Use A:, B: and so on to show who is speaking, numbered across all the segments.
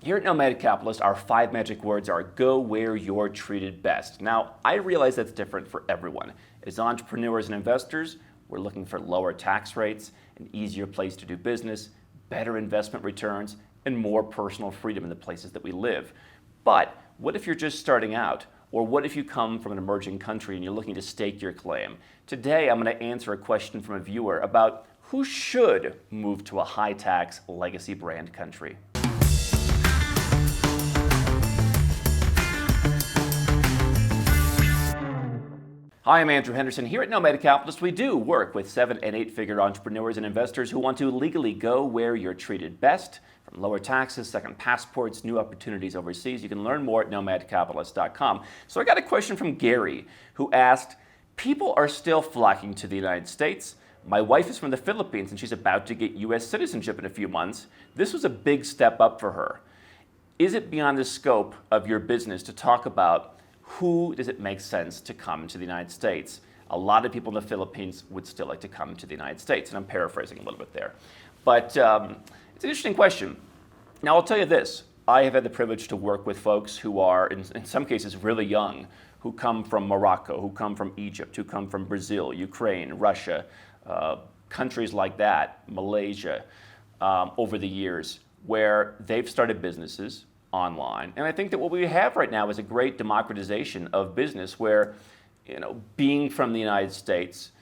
A: Here at Nomad Capitalist, our 5 magic words are go where you're treated best. Now, I realize that's different for everyone. As entrepreneurs and investors, we're looking for lower tax rates, an easier place to do business, better investment returns, and more personal freedom in the places that we live. But what if you're just starting out? Or what if you come from an emerging country and you're looking to stake your claim? Today, I'm going to answer a question from a viewer about who should move to a high-tax legacy brand country. Hi, I'm Andrew Henderson. Here at Nomad Capitalist, we do work with 7- and 8-figure entrepreneurs and investors who want to legally go where you're treated best. From lower taxes, second passports, new opportunities overseas. You can learn more at nomadcapitalist.com. So I got a question from Gary, who asked, people are still flocking to the United States. My wife is from the Philippines and she's about to get U.S. citizenship in a few months. This was a big step up for her. Is it beyond the scope of your business to talk about who does it make sense to come to the United States? A lot of people in the Philippines would still like to come to the United States, and I'm paraphrasing a little bit there. But it's an interesting question. Now, I'll tell you this. I have had the privilege to work with folks who are, in some cases, really young, who come from Morocco, who come from Egypt, who come from Brazil, Ukraine, Russia, countries like that, Malaysia, over the years, where they've started businesses online. And I think that what we have right now is a great democratization of business where, being from the United States,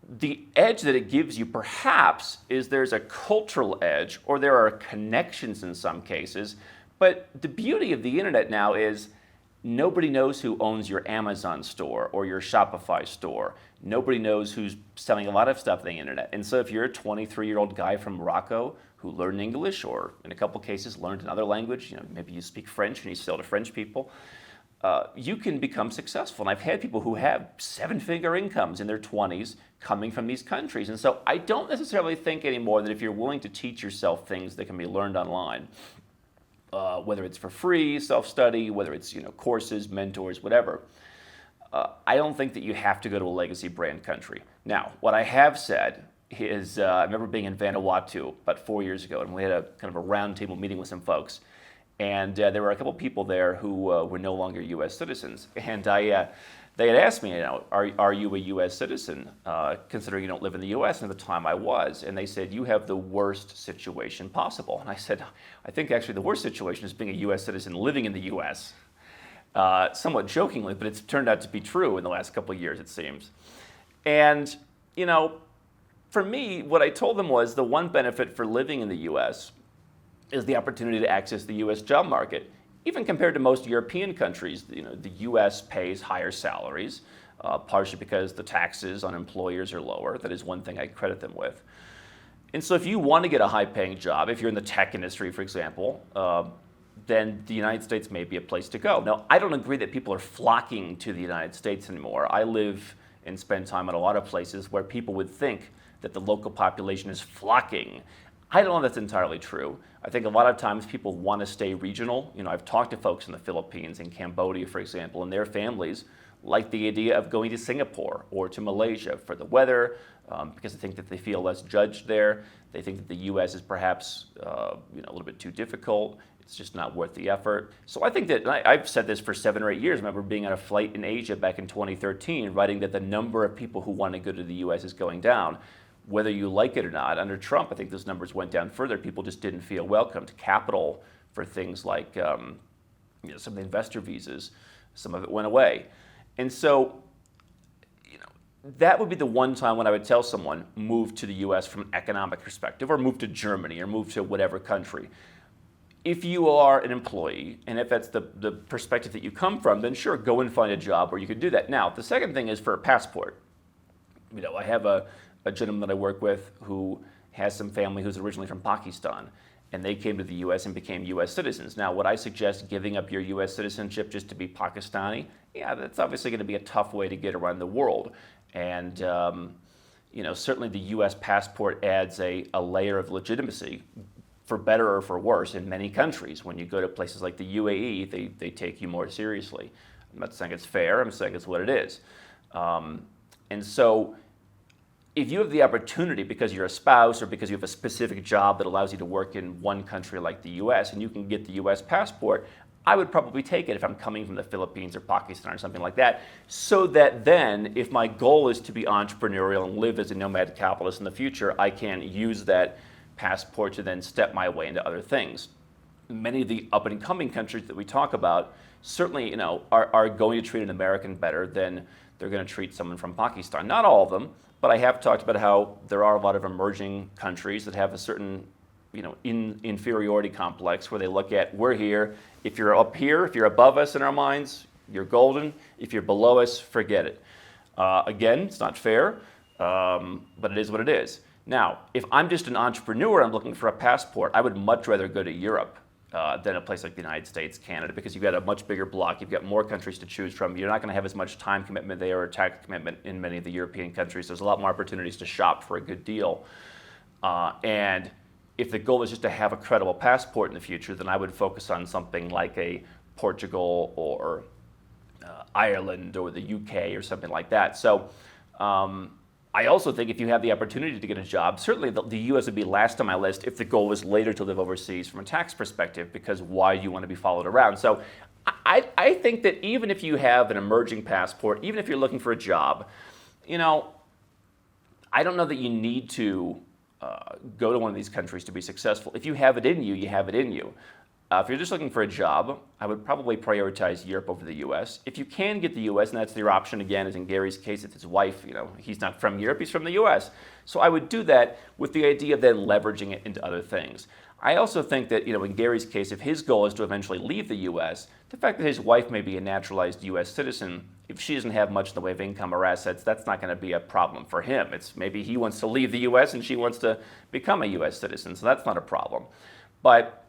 A: the edge that it gives you perhaps is there's a cultural edge, or there are connections in some cases. But the beauty of the internet now is nobody knows who owns your Amazon store or your Shopify store. Nobody knows who's selling a lot of stuff on the internet. And so if you're a 23-year-old guy from Morocco who learned English, or in a couple cases learned another language, maybe you speak French and you sell to French people, you can become successful. And I've had people who have 7-figure incomes in their 20s coming from these countries. And so I don't necessarily think anymore that if you're willing to teach yourself things that can be learned online, whether it's for free, self-study, whether it's courses, mentors, whatever, I don't think that you have to go to a legacy brand country. Now, what I have said is, I remember being in Vanuatu about 4 years ago, and we had a kind of a roundtable meeting with some folks, and there were a couple people there who were no longer U.S. citizens, and they had asked me, are you a U.S. citizen, considering you don't live in the U.S., and at the time I was, and they said, you have the worst situation possible. And I said, I think actually the worst situation is being a U.S. citizen living in the U.S., somewhat jokingly, but it's turned out to be true in the last couple of years, it seems. And, for me, what I told them was the one benefit for living in the U.S. is the opportunity to access the U.S. job market. Even compared to most European countries, the U.S. pays higher salaries, partially because the taxes on employers are lower. That is one thing I credit them with. And so if you want to get a high-paying job, if you're in the tech industry, for example, then the United States may be a place to go. Now, I don't agree that people are flocking to the United States anymore. I live and spend time in a lot of places where people would think that the local population is flocking. I don't know if that's entirely true. I think a lot of times people want to stay regional. I've talked to folks in the Philippines and Cambodia, for example, and their families like the idea of going to Singapore or to Malaysia for the weather, because they think that they feel less judged there. They think that the U.S. is perhaps a little bit too difficult. It's just not worth the effort. So I think that, and I've said this for 7 or 8 years. I remember being on a flight in Asia back in 2013, writing that the number of people who want to go to the U.S. is going down. Whether you like it or not, under Trump, I think those numbers went down further. People just didn't feel welcomed. Capital for things like some of the investor visas, some of it went away. And so that would be the one time when I would tell someone, move to the U.S. from an economic perspective, or move to Germany, or move to whatever country. If you are an employee, and if that's the perspective that you come from, then sure, go and find a job where you can do that. Now, the second thing is for a passport. I have a gentleman that I work with who has some family who's originally from Pakistan, and they came to the U.S. and became U.S. citizens. Now, would I suggest giving up your U.S. citizenship just to be Pakistani? Yeah, that's obviously going to be a tough way to get around the world. And certainly the U.S. passport adds a layer of legitimacy, for better or for worse, in many countries. When you go to places like the UAE, they take you more seriously. I'm not saying it's fair, I'm saying it's what it is. And so if you have the opportunity because you're a spouse or because you have a specific job that allows you to work in one country like the US and you can get the US passport, I would probably take it if I'm coming from the Philippines or Pakistan or something like that, so that then if my goal is to be entrepreneurial and live as a nomad capitalist in the future, I can use that passport to then step my way into other things. Many of the up and coming countries that we talk about certainly, are going to treat an American better than they're going to treat someone from Pakistan. Not all of them, but I have talked about how there are a lot of emerging countries that have a certain, inferiority complex where they look at, we're here. If you're up here, if you're above us in our minds, you're golden. If you're below us, forget it. Again, it's not fair, but it is what it is. Now, if I'm just an entrepreneur, I'm looking for a passport, I would much rather go to Europe than a place like the United States, Canada, because you've got a much bigger block. You've got more countries to choose from. You're not going to have as much time commitment there or tax commitment in many of the European countries. There's a lot more opportunities to shop for a good deal. And if the goal is just to have a credible passport in the future, then I would focus on something like a Portugal or Ireland or the UK or something like that. So I also think if you have the opportunity to get a job, certainly the US would be last on my list if the goal was later to live overseas from a tax perspective, because why do you want to be followed around? So I think that even if you have an emerging passport, even if you're looking for a job, I don't know that you need to go to one of these countries to be successful. If you have it in you, you have it in you. If you're just looking for a job, I would probably prioritize Europe over the US. If you can get the US, and that's your option again, as in Gary's case, it's his wife, he's not from Europe, he's from the US. So I would do that with the idea of then leveraging it into other things. I also think that, in Gary's case, if his goal is to eventually leave the US, the fact that his wife may be a naturalized US citizen, if she doesn't have much in the way of income or assets, that's not going to be a problem for him. It's maybe he wants to leave the US and she wants to become a US citizen, so that's not a problem. But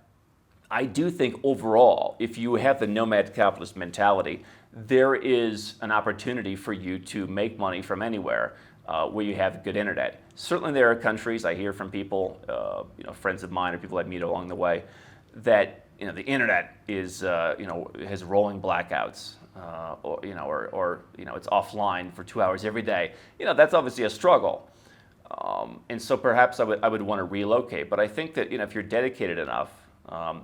A: I do think overall, if you have the nomad capitalist mentality, there is an opportunity for you to make money from anywhere where you have good internet. Certainly there are countries, I hear from people, friends of mine or people I meet along the way, that the internet is has rolling blackouts, or it's offline for 2 hours every day. That's obviously a struggle, and so perhaps I would want to relocate. But I think that if you're dedicated enough,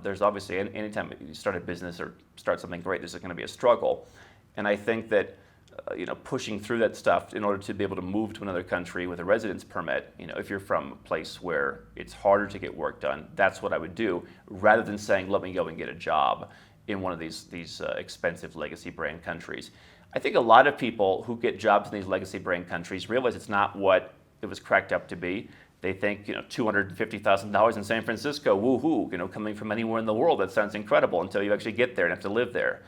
A: there's obviously anytime you start a business or start something great, there's going to be a struggle, and I think that pushing through that stuff in order to be able to move to another country with a residence permit, if you're from a place where it's harder to get work done, that's what I would do, rather than saying, let me go and get a job in one of these expensive legacy brand countries. I think a lot of people who get jobs in these legacy brand countries realize it's not what it was cracked up to be. They think, $250,000 in San Francisco, woohoo, coming from anywhere in the world, that sounds incredible until you actually get there and have to live there.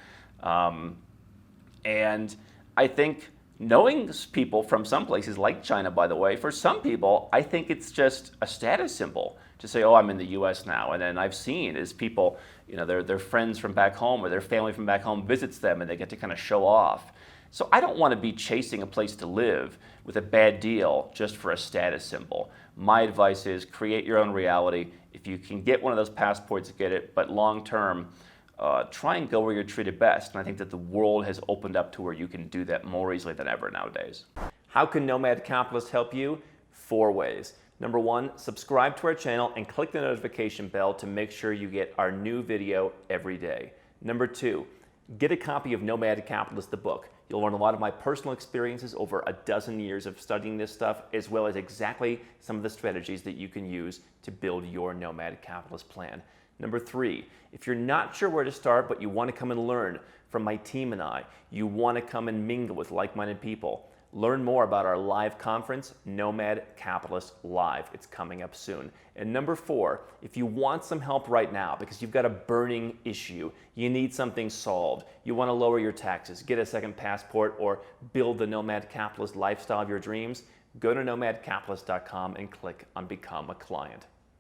A: And I think knowing people from some places like China, by the way, for some people, I think it's just a status symbol to say, oh, I'm in the US now. And then I've seen is people, their friends from back home or their family from back home visits them and they get to kind of show off. So I don't want to be chasing a place to live with a bad deal just for a status symbol. My advice is create your own reality. If you can get one of those passports, get it, but long term, try and go where you're treated best. And I think that the world has opened up to where you can do that more easily than ever nowadays. How can Nomad Capitalist help you? 4 ways. Number 1, subscribe to our channel and click the notification bell to make sure you get our new video every day. Number 2, get a copy of Nomad Capitalist, the book. You'll learn a lot of my personal experiences over a dozen years of studying this stuff, as well as exactly some of the strategies that you can use to build your Nomad Capitalist plan. Number 3, if you're not sure where to start, but you want to come and learn from my team and I, you want to come and mingle with like-minded people, learn more about our live conference, Nomad Capitalist Live. It's coming up soon. And number 4, if you want some help right now because you've got a burning issue, you need something solved, you want to lower your taxes, get a second passport, or build the Nomad Capitalist lifestyle of your dreams, go to nomadcapitalist.com and click on Become a Client.